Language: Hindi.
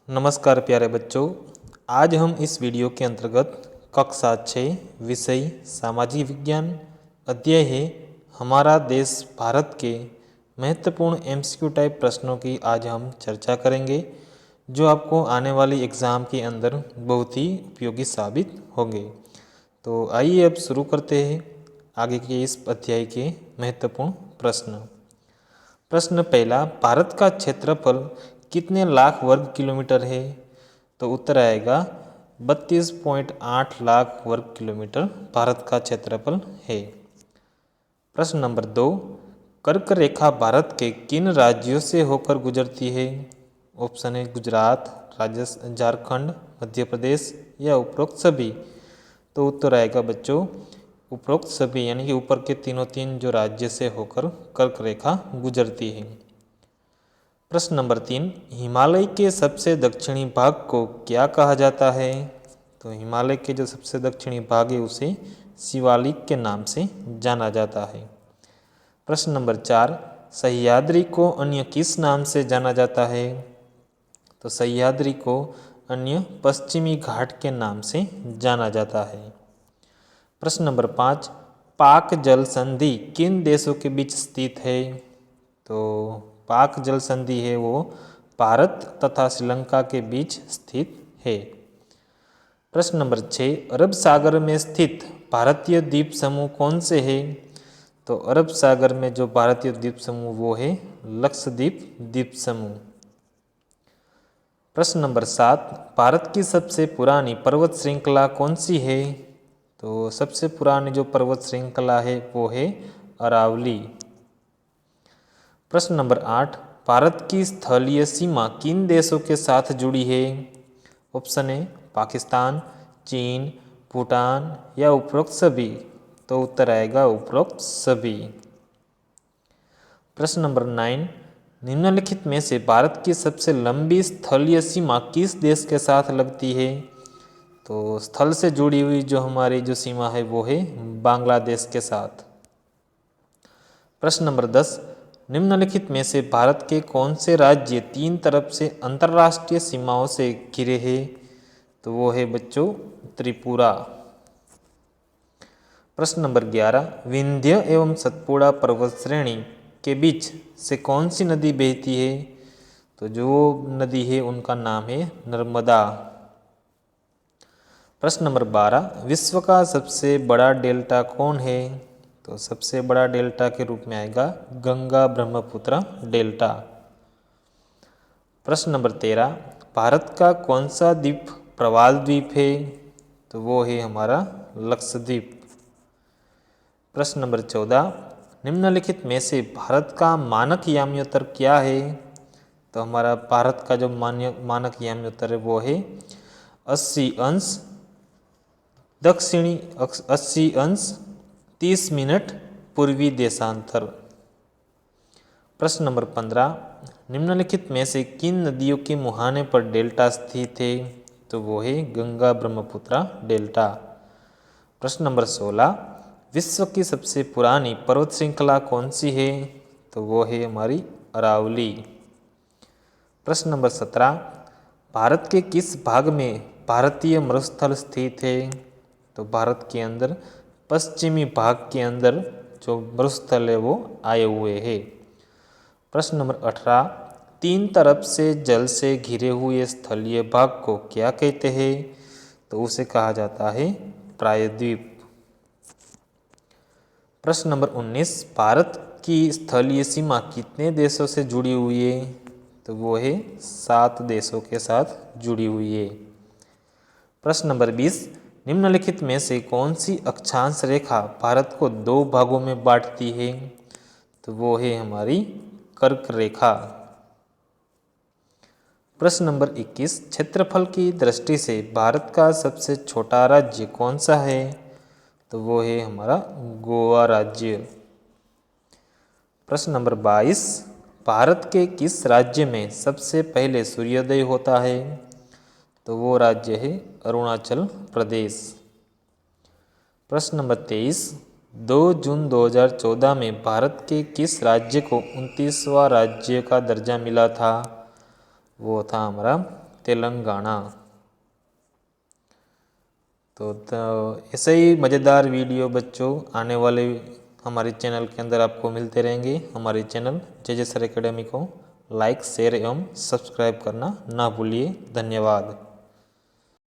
नमस्कार प्यारे बच्चों, आज हम इस वीडियो के अंतर्गत कक्षा 6 विषय सामाजिक विज्ञान अध्याय है हमारा देश भारत के महत्वपूर्ण एमसीक्यू टाइप प्रश्नों की आज हम चर्चा करेंगे, जो आपको आने वाली एग्ज़ाम के अंदर बहुत ही उपयोगी साबित होंगे। तो आइए अब शुरू करते हैं आगे के इस अध्याय के महत्वपूर्ण प्रश्न। प्रश्न पहला, भारत का क्षेत्रफल कितने लाख वर्ग किलोमीटर है? तो उत्तर आएगा 32.8 लाख वर्ग किलोमीटर भारत का क्षेत्रफल है। प्रश्न नंबर 2, कर्क रेखा भारत के किन राज्यों से होकर गुजरती है? ऑप्शन है गुजरात, राजस्थान, झारखंड, मध्य प्रदेश या उपरोक्त सभी। तो उत्तर आएगा बच्चों उपरोक्त सभी, यानी कि ऊपर के तीन जो राज्य से होकर कर्क रेखा गुजरती है। प्रश्न नंबर 3, हिमालय के सबसे दक्षिणी भाग को क्या कहा जाता है? तो हिमालय के जो सबसे दक्षिणी भाग है उसे शिवालिक के नाम से जाना जाता है। प्रश्न नंबर 4, सह्याद्री को अन्य किस नाम से जाना जाता है? तो सह्याद्री को अन्य पश्चिमी घाट के नाम से जाना जाता है। प्रश्न नंबर 5, पाक जल संधि किन देशों के बीच स्थित है? तो पाक जल संधि है वो भारत तथा श्रीलंका के बीच स्थित है। प्रश्न नंबर 6, अरब सागर में स्थित भारतीय द्वीप समूह कौन से है? तो अरब सागर में जो भारतीय द्वीप समूह वो है लक्षद्वीप द्वीप समूह। प्रश्न नंबर 7, भारत की सबसे पुरानी पर्वत श्रृंखला कौन सी है? तो सबसे पुरानी जो पर्वत श्रृंखला है वो है अरावली। प्रश्न नंबर 8, भारत की स्थलीय सीमा किन देशों के साथ जुड़ी है? ऑप्शन है पाकिस्तान, चीन, भूटान या उपरोक्त सभी। तो उत्तर आएगा उपरोक्त सभी। प्रश्न नंबर 9, निम्नलिखित में से भारत की सबसे लंबी स्थलीय सीमा किस देश के साथ लगती है? तो स्थल से जुड़ी हुई जो हमारी जो सीमा है वो है बांग्लादेश के साथ। प्रश्न नंबर 10, निम्नलिखित में से भारत के कौन से राज्य तीन तरफ से अंतर्राष्ट्रीय सीमाओं से घिरे हैं? तो वो है बच्चों त्रिपुरा। प्रश्न नंबर 11, विंध्य एवं सतपुड़ा पर्वत श्रेणी के बीच से कौन सी नदी बहती है? तो जो नदी है उनका नाम है नर्मदा। प्रश्न नंबर 12, विश्व का सबसे बड़ा डेल्टा कौन है? तो सबसे बड़ा डेल्टा के रूप में आएगा गंगा ब्रह्मपुत्र डेल्टा। प्रश्न नंबर 13, भारत का कौन सा द्वीप प्रवाल द्वीप है? तो वो है हमारा लक्षद्वीप। प्रश्न नंबर 14, निम्नलिखित में से भारत का मानक याम्योत्तर क्या है? तो हमारा भारत का जो मानक याम्योत्तर है वो है 80 अंश दक्षिणी 80 अंश 30 मिनट पूर्वी देशांतर। प्रश्न नंबर 15, निम्नलिखित में से किन नदियों के मुहाने पर डेल्टा स्थित है? तो वो है गंगा ब्रह्मपुत्र डेल्टा। प्रश्न नंबर 16, विश्व की सबसे पुरानी पर्वत श्रृंखला कौन सी है? तो वो है हमारी अरावली। प्रश्न नंबर 17, भारत के किस भाग में भारतीय मरुस्थल स्थित है? तो भारत के अंदर पश्चिमी भाग के अंदर जो मरुस्थल है वो आए हुए हैं। प्रश्न नंबर 18, तीन तरफ से जल से घिरे हुए स्थलीय भाग को क्या कहते हैं? तो उसे कहा जाता है प्रायद्वीप। प्रश्न नंबर 19, भारत की स्थलीय सीमा कितने देशों से जुड़ी हुई है? तो वो है 7 देशों के साथ जुड़ी हुई है। प्रश्न नंबर 20, निम्नलिखित में से कौन सी अक्षांश रेखा भारत को 2 भागों में बांटती है? तो वो है हमारी कर्क रेखा। प्रश्न नंबर 21, क्षेत्रफल की दृष्टि से भारत का सबसे छोटा राज्य कौन सा है? तो वो है हमारा गोवा राज्य। प्रश्न नंबर 22, भारत के किस राज्य में सबसे पहले सूर्योदय होता है? तो वो राज्य है अरुणाचल प्रदेश। प्रश्न नंबर 23, 2 जून 2014 में भारत के किस राज्य को 29वां राज्य का दर्जा मिला था? वो था हमारा तेलंगाना। तो ऐसे ही मज़ेदार वीडियो बच्चों आने वाले हमारे चैनल के अंदर आपको मिलते रहेंगे। हमारे चैनल JJ सर एकेडमी को लाइक, शेयर एवं सब्सक्राइब करना ना भूलिए। धन्यवाद।